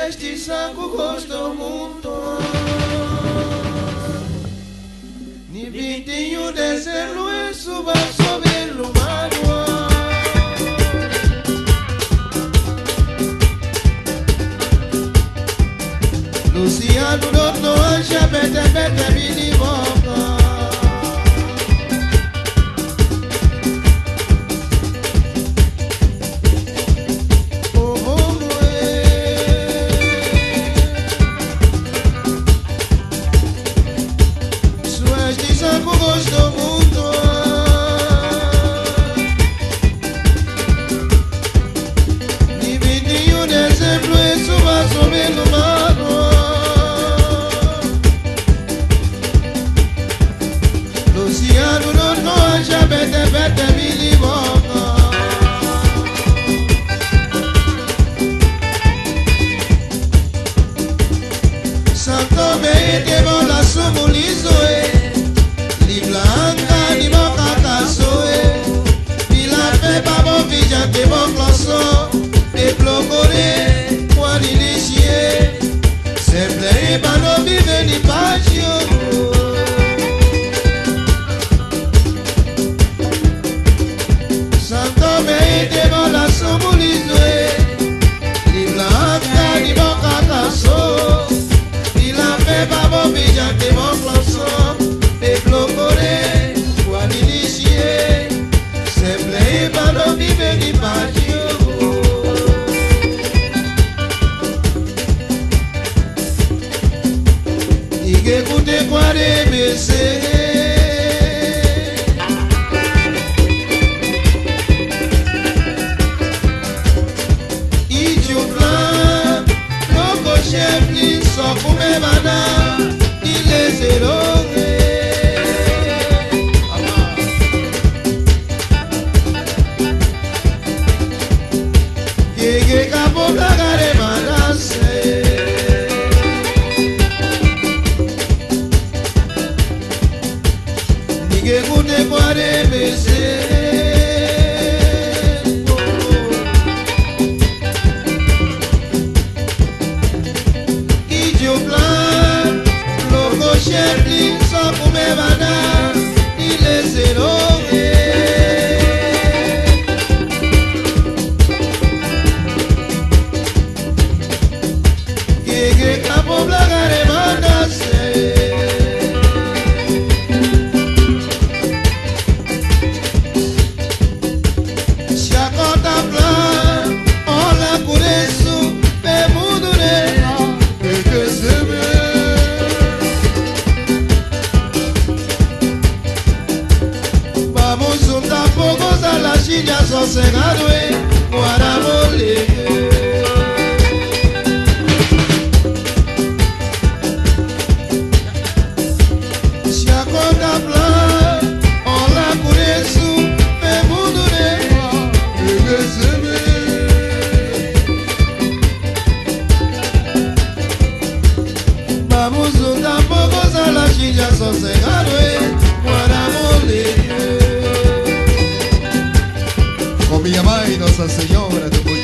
Sueste sangue gosto muito. Ni 21 de dezembro suba sobre o mar. Luciano Dono anja bete bete mini boca. Gosto muito. Ni 21 de dezembro isso vai subir no mar. Luciano não anja bete bete mini boca. Santo bem de bola sumulizo Blanca ni boca soe, Vila fe babo vija te bocloso, te blocore, quan inicie, sempre bano vive ni pagio. Santo me te vola somulizoe, Blanca ni boca so, Vila fe babo vija te bocloso. Te blocore, quan inicie, sempre bano vive ni pagio. Ige kute kware mese. Ijo plan, koko chefli, so kume bana, ile zero. Que capo plagare manase Ni que cute cuare bese Y yo plan Loco Sherly So come bana Y le zerogue Que capo plagare manase Shakota plan Ola kuresu Pe mudure Que se ve Vamos juntar pocos a la chilla sosegado Guaramole Vamos juntar pocos a la chilla sosegado Guaramole. Con mi mamá y Nuestra Señora de